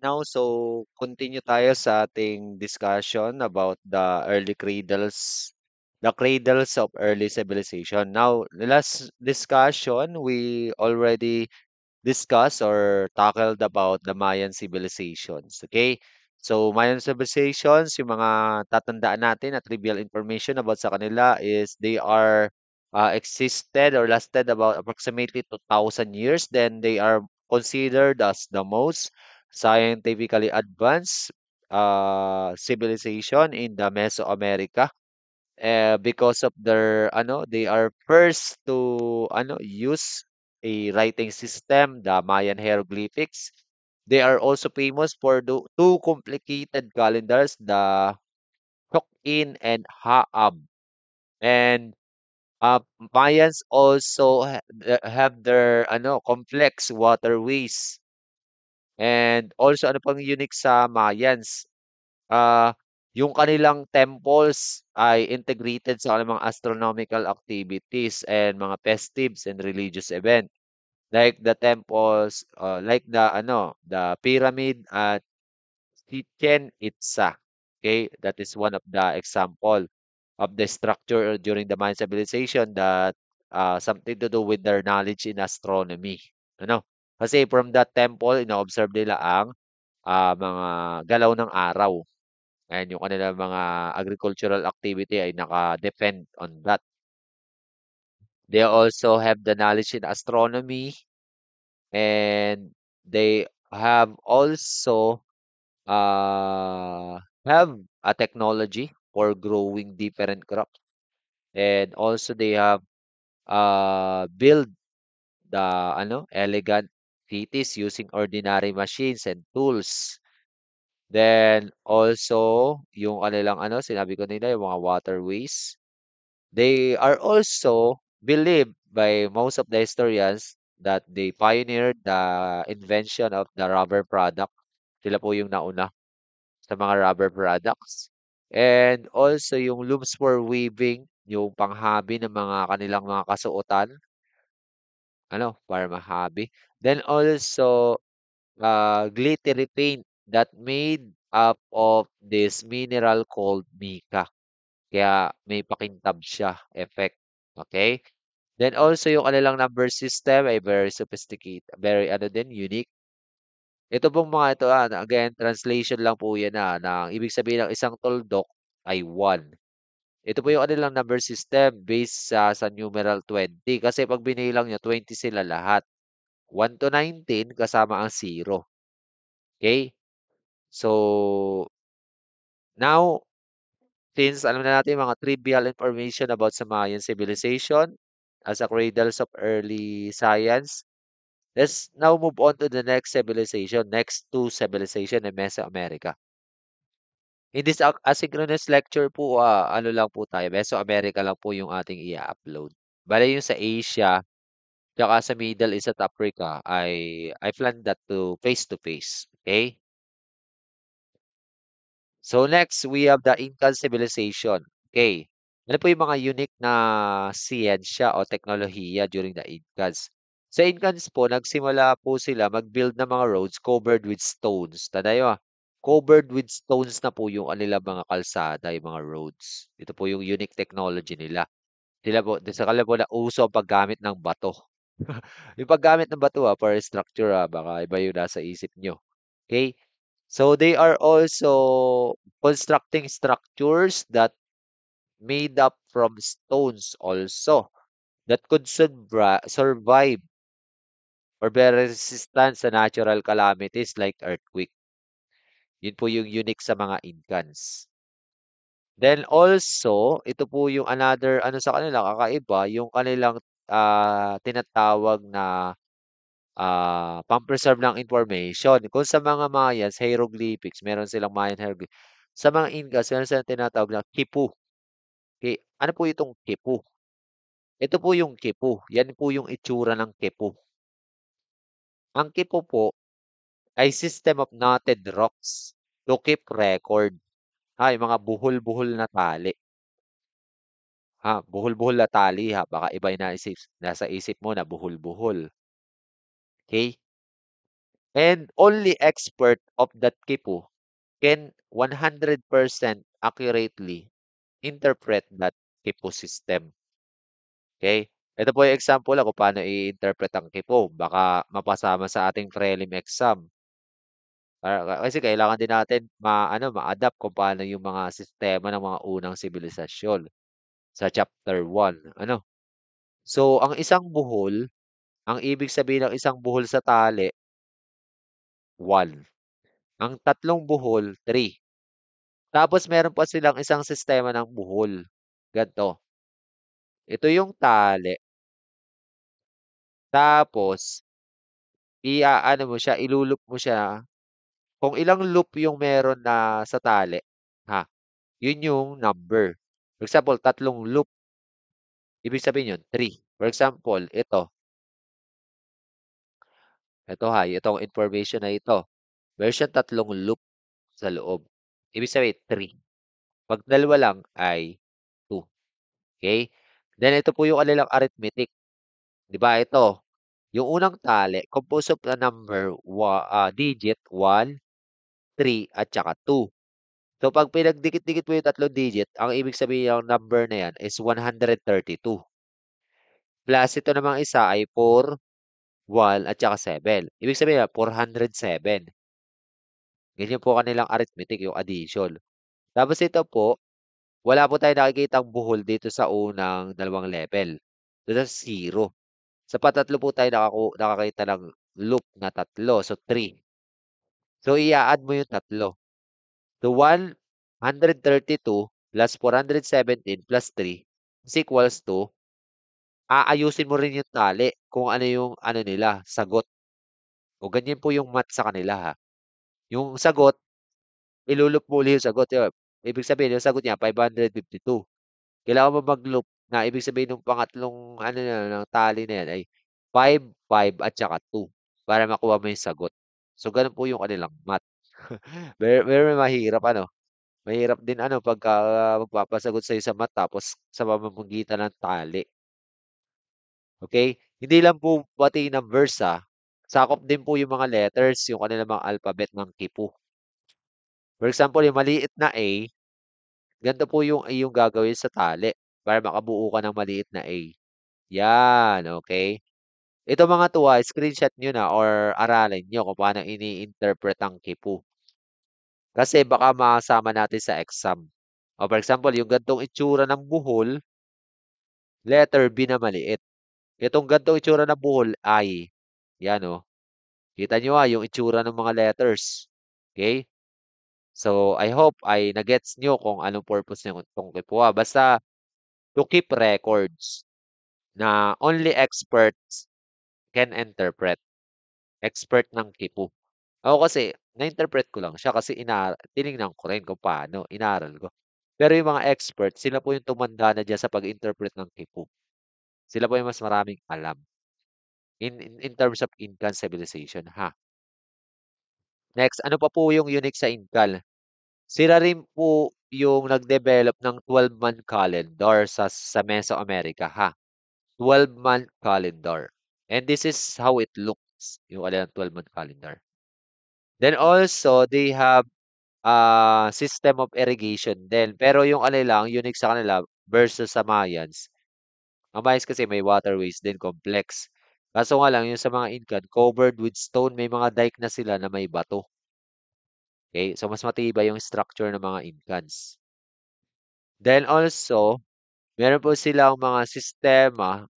now. So, continue tayo sa ating discussion about the cradles of early civilization. Now, the last discussion, we already discussed or tackled about the Mayan civilizations. Okay? So, Mayan civilizations, yung mga tatandaan natin na trivial information about sa kanila is they are existed or lasted about approximately 2,000 years. Then they are considered as the most scientifically advanced civilization in the Mesoamerica because of their they are first to use a writing system, the Mayan hieroglyphics. They are also famous for the two complicated calendars, the Tok-in and Ha'ab. And Mayans also have their complex waterways. And also ano pang unique sa Mayans? Ah, yung kanilang temples ay integrated sa kanilang mga astronomical activities and mga festives and religious event. Like the temples, like the pyramid at Chichen Itza. Okay, that is one of the example of the structure during the Mayan civilization that something to do with their knowledge in astronomy. Ano? Kasi from that temple, ino-observe nila ang mga galaw ng araw. And yung kanilang mga agricultural activity ay naka-depend on that. They also have the knowledge in astronomy and they have also have a technology for growing different crops. And also they have build the elegant cities using ordinary machines and tools. Then also yung kanilang sinabi ko nila yung mga waterways. They are also believed by most of the historians that they pioneered the invention of the rubber product. Sila po yung nauna sa mga rubber products. And also yung looms for weaving, yung panghabi ng mga kanilang mga kasuotan, para mahabi. Then also glittery paint that made up of this mineral called mica. Kaya may pakintab siya effect. Okay? Then also yung kanilang number system ay very sophisticated, very unique. Ito pong mga ito, again, translation lang po yan ng ibig sabihin ng isang tuldok ay 1. Ito po yung kanilang number system based sa numeral 20. Kasi pag binilang nyo, 20 sila lahat. 1 to 19 kasama ang 0. Okay? So, now, since alam na natin yung mga trivial information about sa Mayan civilization as a cradles of early science, let's now move on to the next civilization, next two civilization in Mesoamerica. In this asynchronous lecture po, ano lang po tayo, Mesoamerica lang po yung ating i-upload. Bale yung sa Asia, tsaka sa Middle East at Africa, I plan that to face. Okay? So next, we have the Incan civilization. Okay. Ano po yung mga unique na siyensya o teknolohiya during the Incans? Sa Incans po, nagsimula po sila mag-build ng mga roads covered with stones. Tanayo, covered with stones na po yung kanilang mga kalsada, yung mga roads. Ito po yung unique technology nila. Sa kanila po na uso ang paggamit ng bato. Yung paggamit ng bato for structure, baka iba yung nasa isip nyo. Okay? So they are also constructing structures that made up from stones also that could survive or be resistant sa natural calamities like earthquake. Yun po yung unique sa mga Incans. Then also, ito po yung another sa kanila kakaiba, yung kanilang tinatawag na pang-preserve ng information. Kung sa mga Mayans, hieroglyphics, meron silang Mayan hieroglyphics. Sa mga Incas, meron silang tinatawag na kipu. Okay. Ano po itong kipu? Ito po yung kipu. Yan po yung itsura ng kipu. Ang kipu po ay system of knotted rocks to keep record. Yung mga buhol-buhol na tali. Buhol-buhol na tali baka iba yung nasa isip mo na buhol-buhol. Okay? And only expert of that kipu can 100% accurately interpret that kipu system. Okay? Ito po yung example lang kung paano i-interpret ang kipu. Baka mapasama sa ating prelim exam. Kasi kailangan din natin ma-adapt kung paano yung mga sistema ng mga unang sibilisasyon sa chapter 1. So, ang ibig sabihin ng isang buhol sa tali, 1. Ang tatlong buhol, 3. Tapos meron pa silang isang sistema ng buhol. Ganto. Ito yung tali. Tapos, iaano mo siya, ilulup mo siya. Kung ilang loop yung meron na sa tali, ha, yun yung number. For example, tatlong loop, ibig sabihin yun, 3. For example, itong information na ito. Meron siyang tatlong loop sa loob. Ibig sabihin, 3. Pag dalawa lang ay 2. Okay? Then, ito po yung kanilang arithmetic. Di ba? Ito, yung unang tali, composed of the number, digit, 1, 3, at saka 2. So, pag pinagdikit-dikit mo yung tatlong digit, ang ibig sabihin ng number na yan is 132. Plus, ito namang isa ay 4, 1, at saka 7. Ibig sabihin, 407. Ganyan po kanilang arithmetic, yung addition. Tapos ito po, wala po tayong nakikitang buhol dito sa unang dalawang level. Dito sa 0. Sa patatlo po tayo nakakita ng loop na tatlo. So, 3. So, i-add mo yung tatlo. So, 132 plus 417 plus 3 is equals to, aayusin mo rin yung tali kung ano yung nila, sagot. O ganyan po yung math sa kanila ha. Yung sagot, ilulup mo ulit yung sagot. Ibig sabihin, yung sagot niya, 552. Kailangan mo mag-loop na ibig sabihin ng pangatlong ng tali na yan ay 5, 5 at saka 2 para makuha mo yung sagot. So, ganun po yung kanilang math. Very, very mahirap Mahirap din pagka magpapasagot sa'yo sa math tapos sa pamamagitan ng tali. Okay? Hindi lang po pati numbers sakop din po yung mga letters, yung kanilang mga alphabet ng kipu. For example, yung maliit na A, ganito po yung iyong gagawin sa tali para makabuo ka ng maliit na A. Yan, okay? Ito mga tuwa, screenshot nyo na or aralin nyo kung paano ini-interpret ang kipu. Kasi baka masama natin sa exam. O for example, yung gantong itsura ng buhol, letter B na maliit. Itong gantong itsura ng buhol ay, yan Kita nyo yung itsura ng mga letters. Okay? So, I hope ay nagets nyo kung anong purpose ng itong kipu. Basta, to keep records na only experts can interpret. Expert ng kipu. Ako kasi, na-interpret ko lang siya kasi tinignan ko rin kung paano, inaral ko. Pero yung mga expert, sila po yung tumanda na dyan sa pag-interpret ng kipu. Sila po yung mas maraming alam in terms of Incan civilization, ha? Next, ano pa po yung unique sa Incal? Sila rin po yung nag-develop ng 12-month calendar sa Mesoamerica, ha? 12-month calendar. And this is how it looks, yung 12-month calendar. Then also, they have system of irrigation din. Pero yung lang, unique sa kanila versus sa Mayans. Ang Mayans kasi may waterways din, complex. Kaso nga lang, yung sa mga Incan, covered with stone, may mga dike na sila na may bato. Okay? So, mas matibay yung structure ng mga Incans. Then also, meron po silang mga sistema,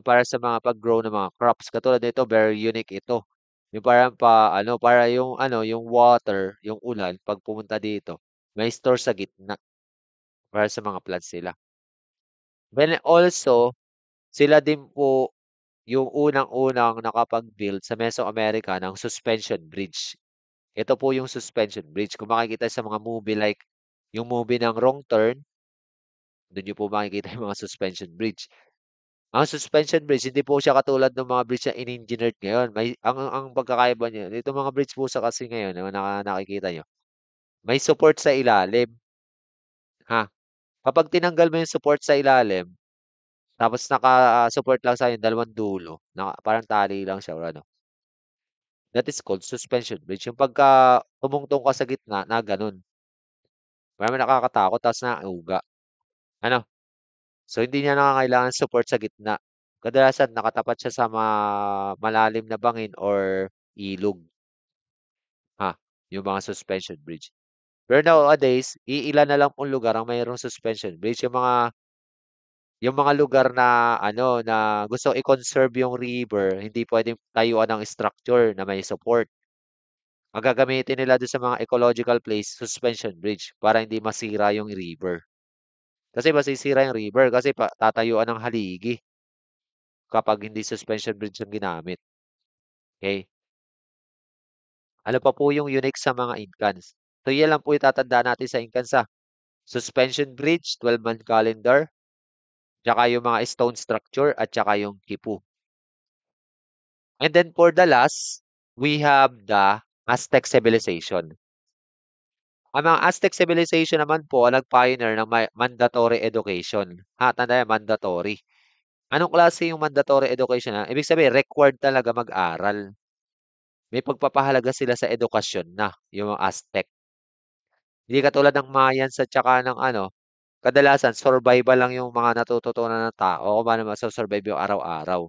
para sa mga pag-grow ng mga crops. Katulad nito, very unique ito. Yung parang para yung water, yung ulan, pag pumunta dito, may store sa gitna para sa mga plants sila. Then also, sila din po yung unang-unang nakapag-build sa Mesoamerica ng suspension bridge. Ito po yung suspension bridge. Kung makikita sa mga movie like yung movie ng Wrong Turn, doon niyo po makikita yung mga suspension bridge. Ang suspension bridge, hindi po siya katulad ng mga bridge na in-engineered ngayon. Ang pagkakaiba niya, itong mga bridge po sa kasi ngayon, na nakikita nyo, may support sa ilalim. Ha? Kapag tinanggal mo yung support sa ilalim, tapos naka-support lang sa yung dalawang dulo, parang tali lang siya or ano. That is called suspension bridge. Yung pagka tumungtong ka sa gitna na gano'n. Marami nakakatakot tapos nauuga. Ano? So, hindi niya nangangailangan support sa gitna. Kadalasan nakatapat siya sa malalim na bangin or ilog, ha, yung mga suspension bridge. Pero nowadays, iilan na lang pong lugar ang mayroong suspension bridge. Yung mga lugar na ano na gusto i-conserve yung river, hindi pwedeng tayuan ng structure na may support. Ang gagamitin nila doon sa mga ecological place, suspension bridge para hindi masira yung river. Kasi masisira yung river kasi tatayuan ng haligi kapag hindi suspension bridge ang ginamit. Okay? Ano pa po yung unique sa mga incans? So, yan lang po itatandaan natin sa incans ha. Suspension bridge, 12-month calendar, tsaka yung mga stone structure, at tsaka yung kipu. And then for the last, we have the Aztec civilization. Ang mga Aztec civilization naman po ang nag-pioneer ng mandatory education. Ha, tanda yan, mandatory. Anong klase yung mandatory education? Ha? Ibig sabihin, required talaga mag-aral. May pagpapahalaga sila sa edukasyon na, yung mga Aztec. Hindi katulad ng Mayans at saka ng ano, kadalasan survival lang yung mga natututunan ng tao kung paano masasurvive yung araw-araw.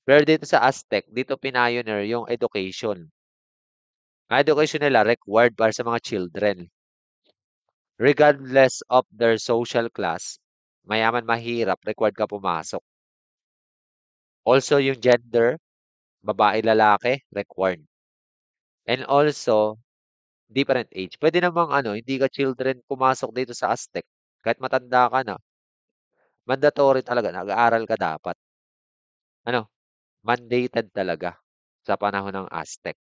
Pero dito sa Aztec, dito pioneer yung education. Ang education nila required para sa mga children. Regardless of their social class, mayaman, mahirap, required ka pumasok. Also, yung gender, babae, lalaki, required. And also, different age. Pwede namang ano, hindi ka children pumasok dito sa Aztec. Kahit matanda ka na, mandatory talaga, nag-aaral ka dapat. Ano, mandated talaga sa panahon ng Aztec.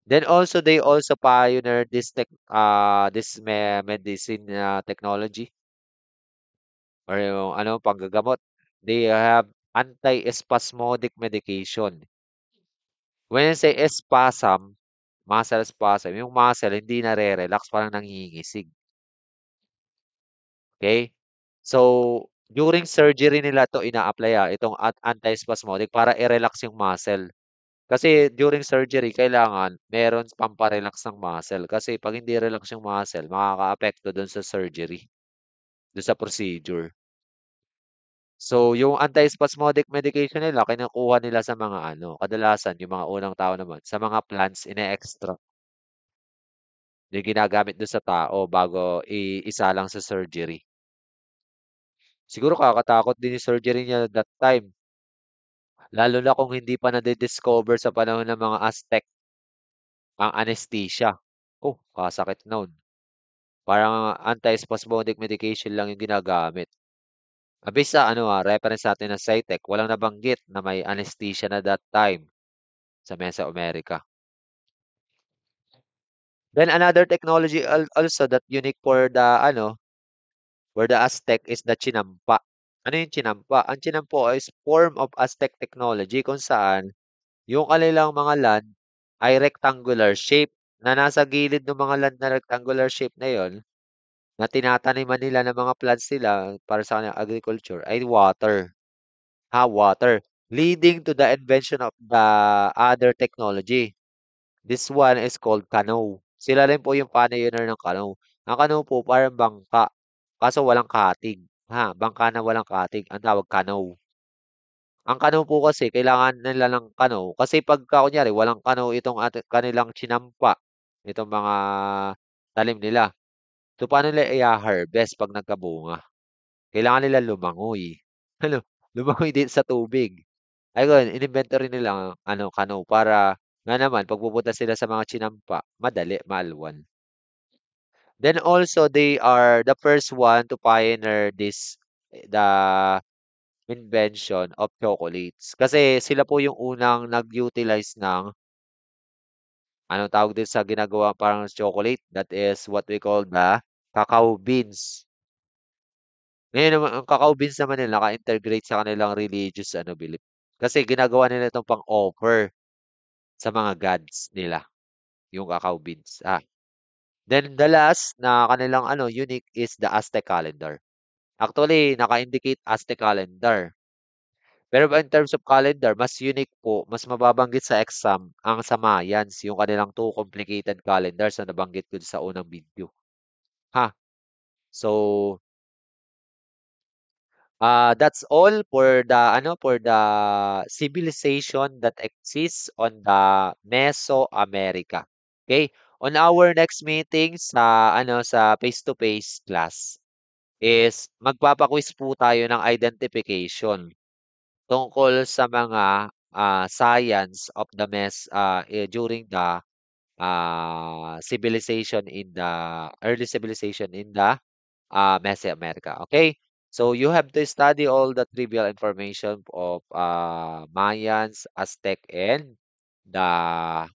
Then also, they also pioneered medicine technology or yung ano, panggagamot. They have anti-spasmodic medication. When I say spasm, muscle spasm, yung muscle hindi nare-relax, parang nangingisig. Okay? So, during surgery nila to ina-apply itong anti-spasmodic para i-relax yung muscle. Kasi during surgery, kailangan meron pamparelax ng muscle. Kasi pag hindi relax yung muscle, makaka-apekto dun sa surgery, dun sa procedure. So, yung antispasmodic medication nila, kinukuha nila sa mga ano, kadalasan, yung mga unang tao naman, sa mga plants, ine-extract. Yung ginagamit doon sa tao bago isalang sa surgery. Siguro kakatakot din yung surgery niya that time. Lalo na kung hindi pa nade-discover sa panahon ng mga Aztec ang anesthesia. Oh, kasakit noon. Parang antispasmodic medication lang yung ginagamit. Based sa ano reference natin ng Cytec, walang nabanggit na may anesthesia na that time sa Mesoamerica. Then another technology also that unique for the Aztec is the chinampa. Ano yung chinampa? Ang chinampa is form of Aztec technology kung saan yung kanilang mga land ay rectangular shape na nasa gilid ng mga land na rectangular shape na yon na tinataniman nila ng mga plants nila para sa kanilang agriculture ay water. Ha, water. Leading to the invention of the other technology. This one is called canoe. Sila rin po yung pioneer ng canoe. Ang canoe po parang bangka, kaso walang katig. Ha, bangka na walang katig, ang tawag canoe. Ang canoe po kasi kailangan nila ng canoe kasi pagka kunyari walang canoe itong kanilang chinampa, itong mga talim nila. So paano nila i-harvest pag nagkabunga? Kailangan nila lumangoy. Ano, lumangoy din sa tubig. Ayun, inimbento rin nila ang ano, canoe para nga naman pag pupunta sila sa mga chinampa, madali, maalwan. Then also they are the first one to pioneer the invention of chocolates. Kasi sila po yung unang nag-utilize ng anong tawag din sa ginagawa parang chocolate, that is what we call the cacao beans. Ngayon naman, ang cacao beans naman nila naka-integrate sa kanilang religious belief. Kasi ginagawa nila itong pang-offer sa mga gods nila, yung cacao beans. Then the last na kanilang unique is the Aztec calendar. Actually, naka-indicate Aztec calendar. Pero in terms of calendar, mas unique po, mas mababanggit sa exam ang sa Mayans, yung kanilang two complicated calendars na nabanggit ko sa unang video. Ha? So, that's all for the for the civilization that exists on the Mesoamerica. Okay? On our next meeting sa sa face-to-face class is magpapa-quiz po tayo ng identification tungkol sa mga science of the during the civilization in the early civilization in the Mesoamerica. Okay? So you have to study all the trivial information of Mayans, Aztec, and the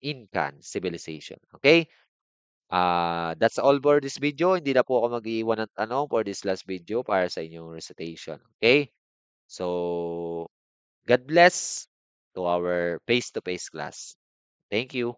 Incan civilization. Okay? That's all for this video. Hindi na po ako mag-iwan ng tanong for this last video para sa inyong recitation. Okay? So, God bless to our face-to-face class. Thank you.